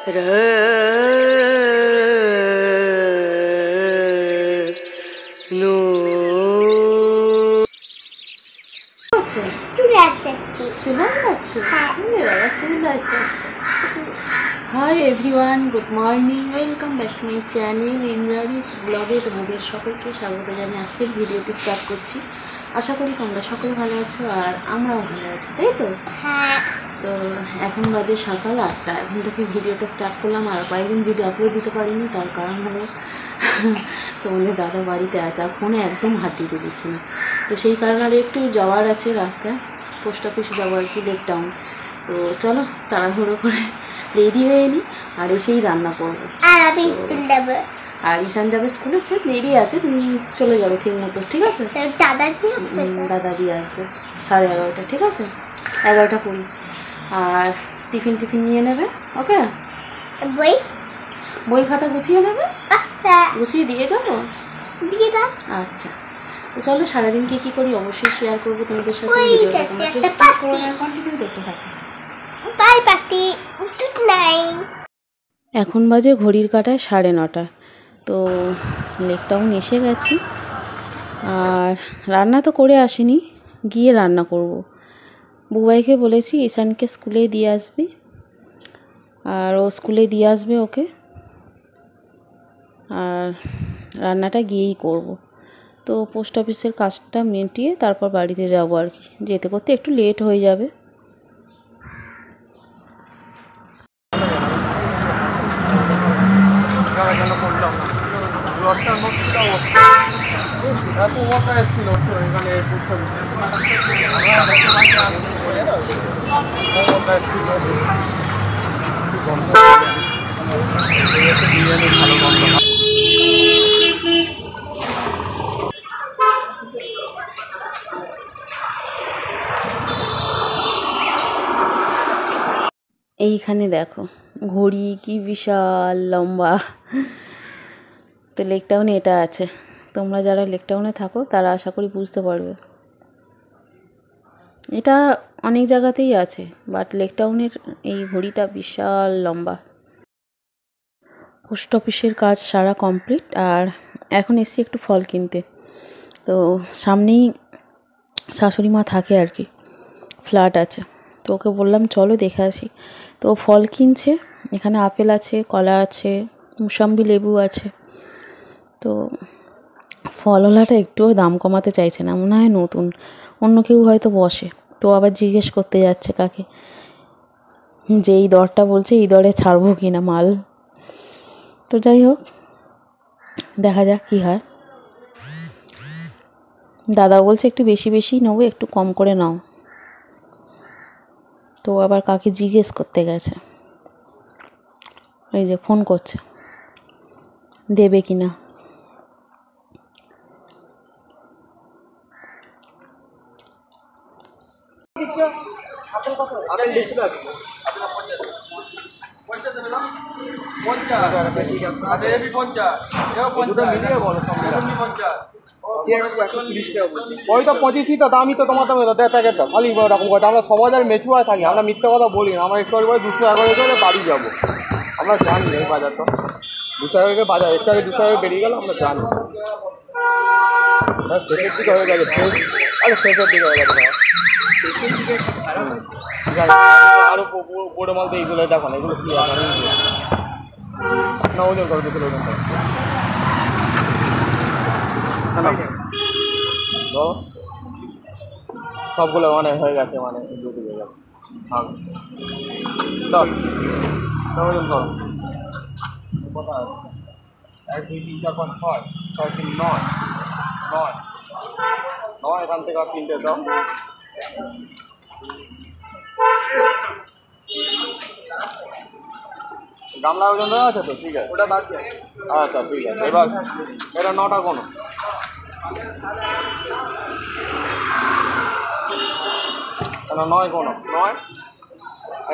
র নো চলে আসছে hi everyone, good morning, welcome back to my channel ইন্দ্রারিস ব্লগে। তোমাদের সকলকে স্বাগত জানিয়ে আজকের ভিডিওটি স্টার্ট করছি। আশা করি তোমরা সকলে ভালো আছো আর আমরাও ভালো আছি, তাই তো? হ্যাঁ। তো এখন বাজে সকাল 8টা। এখন থেকে ভিডিওটা স্টার্ট করলাম আর কয়েকদিন ভিডিও আপলোড দিতে পারিনি, তার কারণ হলো তোমাদের দাদা বাড়িতে আছে আর ফোনে একদম হাত দিতে দিচ্ছে না। তো সেই কারণে আর একটু যাওয়ার আছে রাস্তায়, পোস্ট অফিসে যাবো আর কি, লেক টাউন। তো চলো তাড়াহুড়ো করে রেডি হয়ে নিই আর এসেই রান্না করবো। আর আমি স্কুল যাব। আর ঈশান যাবে স্কুলে, সে রেডি আছে, তুমি চলে যাবে ঠিক মতো, ঠিক আছে? দাদা দিয়ে আসবে? দাদা দিয়ে আসবে 11:30, ঠিক আছে? 11:20। আর টিফিন নিয়ে নেবে, ওকে? বই খাতা গুছিয়ে নেবে। আচ্ছা, গুছিয়ে দিয়ে যাবো, দিয়ে দাও। আচ্ছা, তো চলো সারাদিন কী করি অবশ্যই শেয়ার করবো তোমাদের সাথে। কন্টিনিউ করতে থাকো। Bye party, good night. এখন বাজে ঘড়ির কাঁটায় 9:30। তো লেক টাউন এসে গেছি আর রান্না তো করে আসিনি, গিয়ে রান্না করব। বুবাইকে বলেছি ঈশানকে স্কুলে দিয়ে আসবি আর ও স্কুলে দিয়ে আসবে ওকে, আর রান্নাটা গিয়েই করব। তো পোস্ট অফিসের কাজটা মিটিয়ে তারপর বাড়িতে যাব আর কি, যেতে করতে একটু লেট হয়ে যাবে। এইখানে দেখো ঘড়ি কি বিশাল লম্বা। তো লেক টাউনে এটা আছে, তোমরা যারা লেক টাউনে থাকো তারা আশা করি বুঝতে পারবে। এটা অনেক জায়গাতেই আছে, বাট লেক টাউনের এই ঘড়িটা বিশাল লম্বা। পোস্ট অফিসের কাজ সারা কমপ্লিট আর এখন এসছি একটু ফল কিনতে। তো সামনেই শাশুড়ি মা থাকে আর কি, ফ্ল্যাট আছে, তো ওকে বললাম চলো দেখে আসি। তো ফল কিনছে, এখানে আপেল আছে, কলা আছে, মুসাম্বি লেবু আছে। তো ফলওয়ালাটা একটুও দাম কমাতে চাইছে না, মনে হয় নতুন, অন্য কেউ হয়তো বসে। তো আবার জিজ্ঞেস করতে যাচ্ছে কাকে, যে এই দরটা বলছে এই দরে ছাড়বো কি না মাল। তো যাই হোক, দেখা যাক কী হয়। দাদা বলছে একটু বেশি নেবো, একটু কম করে নাও। তো আবার কাকে জিজ্ঞেস করতে গেছে, এই যে ফোন করছে দেবে কি না। ওই তো 25ই তো দামই তো তোমার দামে প্যাকেট দাও খালি ওরকম কথা। আমরা সবাই আর মেচুয়া থাকি, আমরা মিথ্যা কথা বলি না। আমরা একটু করে 211 করে বাড়ি যাবো, আমরা জানি এই বাজারটা 211 বাজার, একটু আগে 211 বেরিয়ে গেল, আমরা জানি। শেষের দিকে হয়ে গেছে, শেষের দিকে হয়ে গেছে। আরো বড় মাল তো এইগুলো দেখো না, এগুলো কি না ওজন করো, দুটো ওজন করো। সবগুলো মানে হয়ে গেছে, মানে দুটো হয়ে গেছে। ওজন করো, 1 2 3 4 5 6 6 3 9 9 এখান থেকে আর 3টে দাও। গামলা ওজন দেওয়া আছে তো, ঠিক আছে, ওটা বাদ যায়। আচ্ছা ঠিক আছে, এবার এটা 9টা কোনো কেন 9 কোনো 9,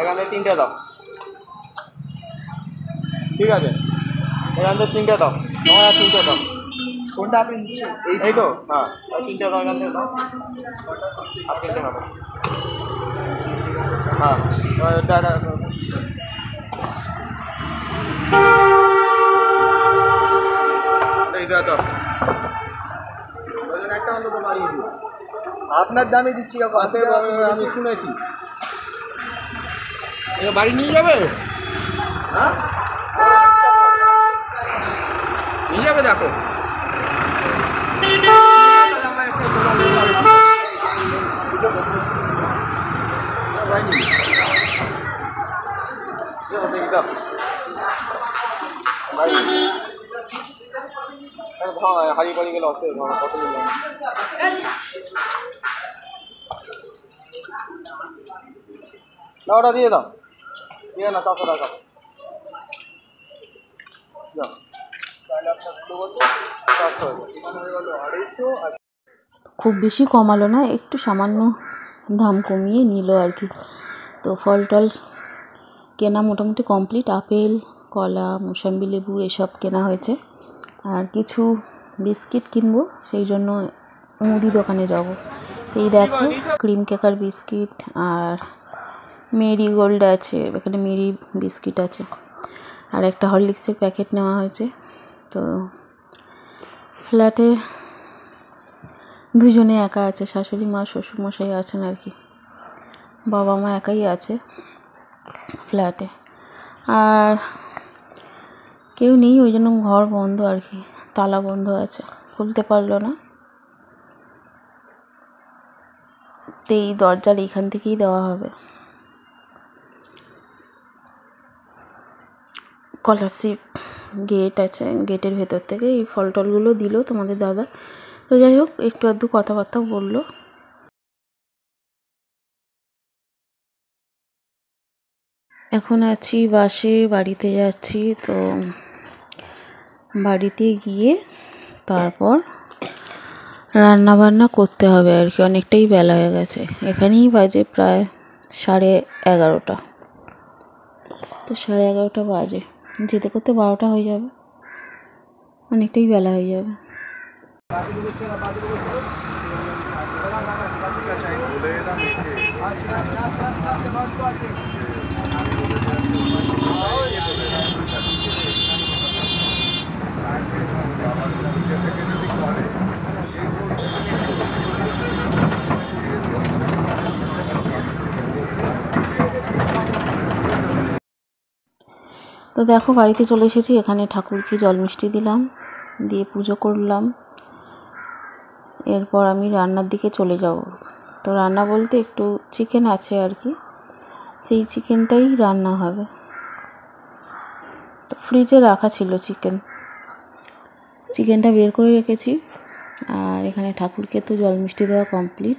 এখানে 3টে দাও, ঠিক আছে, এখান থেকে 3টে দাও, 9 আর 3টে দাও। কোনটা আপনি এই তো, হ্যাঁ 3টে দাও, এখান থেকে দাও আর 3টে দাও। হ্যাঁ তো একটা অন্তত বাড়িয়ে দিই, আপনার দামে দিচ্ছি কাকু, আমি শুনেছি। বাড়ি নিয়ে যাবে? হ্যাঁ নিয়ে যাবে, দেখো হারিয়ে পাড়ি গেলে অসুবিধা কত না, ওটা দিয়ে দাও, দিয়ে না 400 টাকা। খুব বেশি কমালো না, একটু সামান্য দাম কমিয়ে নিল আর কি। তো ফল টল কেনা মোটামুটি কমপ্লিট, আপেল কলা মোসাম্বি লেবু এসব কেনা হয়েছে। আর কিছু বিস্কিট কিনবো, সেই জন্য মুদি দোকানে যাব। এই দেখো ক্রিম কেকার বিস্কিট আর মেরি গোল্ড আছে, এখানে মেরি বিস্কিট আছে, আর একটা হরলিক্সের প্যাকেট নেওয়া হয়েছে। তো ফ্ল্যাটে দুজনে একা আছে, শাশুড়ি মা শ্বশুরমশাই আছেন আর কি, বাবা মা একাই আছে ফ্ল্যাটে, আর কেউ নেই, ওই জন্য ঘর বন্ধ আর কি, তালা বন্ধ আছে, খুলতে পারলো না। তো এই দরজার এইখান থেকেই দেওয়া হবে। স্কলারশিপ গেট আছে, গেটের ভেতর থেকে এই ফল টলগুলো দিল তোমাদের দাদা। তো যাই হোক, একটু আধটু কথাবার্তা বললো। এখন আছি বাসে, বাড়িতে যাচ্ছি। তো বাড়িতে গিয়ে তারপর রান্না বান্না করতে হবে আর কি, অনেকটাই বেলা হয়ে গেছে, এখানেই বাজে প্রায় 11:30। তো 11:30 বাজে, যেতে করতে 12টা হয়ে যাবে, অনেকটাই বেলা হয়ে যাবে। তো দেখো বাড়িতে চলে এসেছি, এখানে ঠাকুরকে জল মিষ্টি দিলাম, দিয়ে পুজো করলাম। এরপর আমি রান্নার দিকে চলে যাব। তো রান্না বলতে একটু চিকেন আছে আর কি, সেই চিকেনটাই রান্না হবে। তো ফ্রিজে রাখা ছিল চিকেনটা বের করে রেখেছি। আর এখানে ঠাকুরকে তো জল মিষ্টি দেওয়া কমপ্লিট,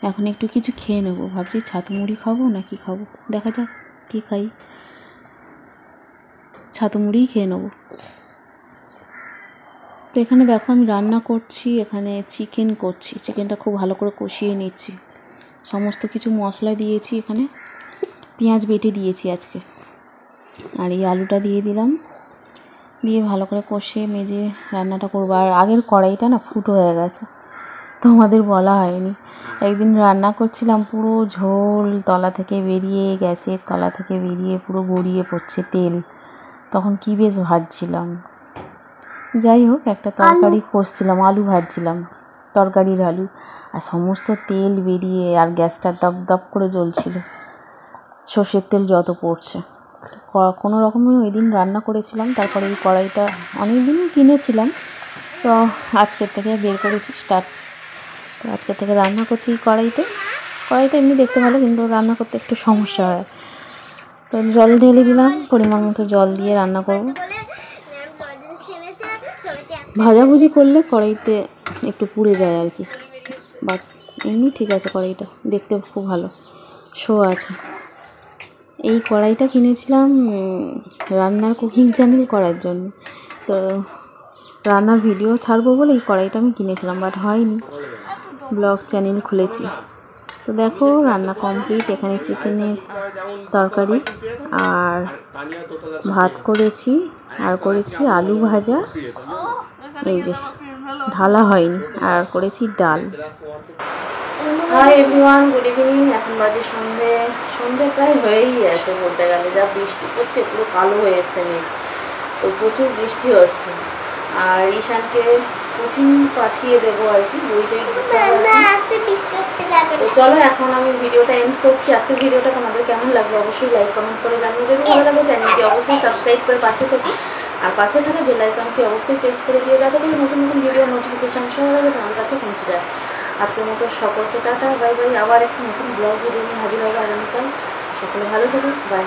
এখন একটু কিছু খেয়ে নেবো, ভাবছি ছাতু মুড়ি খাবো না কি খাবো, দেখা যাক কী খাই, ছাতু মুড়িই খেয়ে নেবো। তো এখানে দেখো আমি রান্না করছি, এখানে চিকেন করছি, চিকেনটা খুব ভালো করে কষিয়ে নিচ্ছি, সমস্ত কিছু মশলা দিয়েছি, এখানে পেঁয়াজ বেটে দিয়েছি আজকে, আর এই আলুটা দিয়ে দিলাম, দিয়ে ভালো করে কষে মেজে রান্নাটা করবো। আর আগের কড়াইটা না ফুটো হয়ে গেছে, তোমাদের বলা হয়নি, একদিন রান্না করছিলাম, পুরো ঝোল তলা থেকে বেরিয়ে, গ্যাসের তলা থেকে বেরিয়ে পুরো গড়িয়ে পড়ছে তেল, তখন কি বেশ ভাজছিলাম। যাই হোক, একটা তরকারি কষছিলাম, আলু ভাজছিলাম, তরকারির আলু, আর সমস্ত তেল বেরিয়ে, আর গ্যাসটা দপ দপ করে জ্বলছিল, সর্ষের তেল যত পড়ছে। কোনো রকমে ওই দিন রান্না করেছিলাম, তারপরে এই কড়াইটা অনেক দিনই কিনেছিলাম, তো আজকের থেকে বের করেছি স্টার্ট। তো আজকের থেকে রান্না করছি এই কড়াইটা এমনি দেখতে ভালো, কিন্তু রান্না করতে একটু সমস্যা হয়। তো জল ঢেলে দিলাম, পরিমাণ মতো জল দিয়ে রান্না করব। ভাজাভুজি করলে কড়াইতে একটু পুড়ে যায় আর কি, বাট এমনি ঠিক আছে, কড়াইটা দেখতে খুব ভালো, শো আছে। এই কড়াইটা কিনেছিলাম রান্নার কুকিং চ্যানেল করার জন্য, তো রান্নার ভিডিও ছাড়বো বলে এই কড়াইটা আমি কিনেছিলাম, বাট হয়নি, ব্লগ চ্যানেল খুলেছি। তো দেখো রান্না কমপ্লিট, এখানে চিকেনের তরকারি আর ভাত করেছি, আর করেছি আলু ভাজা, এই যে ঢালা হয়নি, আর করেছি ডাল। High everyone, good evening. এখন বাজে সন্ধে প্রায় হয়েই গেছে বলতে গেলে, যা বৃষ্টি পড়ছে, পুরো কালো হয়ে এসছে মেঘ, তো প্রচুর বৃষ্টি হচ্ছে। আর ঈশানকে কোচিং পাঠিয়ে দেবো আর কি, বইটাই তো চলো এখন আমি ভিডিওটা এন্ড করছি। আজকে ভিডিওটা তোমাদের কেমন লাগবে অবশ্যই লাইক কমেন্ট করে জানিয়ে দেবে, ভালো লাগে চ্যানেলটি অবশ্যই সাবস্ক্রাইব করে পাশে থেকে, আর পাশে থাকা বেল আইকনটি অবশ্যই প্রেস করে দিয়ে যাতে করে নতুন নতুন ভিডিও নোটিফিকেশন সবার আগে তোমার কাছে পৌঁছে যায়। আজকের মতো সকলকে টাটা, বাই বাই। আবার একটা নতুন ব্লগ ভিডিও নিয়ে হাজির হবো আগামীকাল। সকলে ভালো থাকুন, বাই।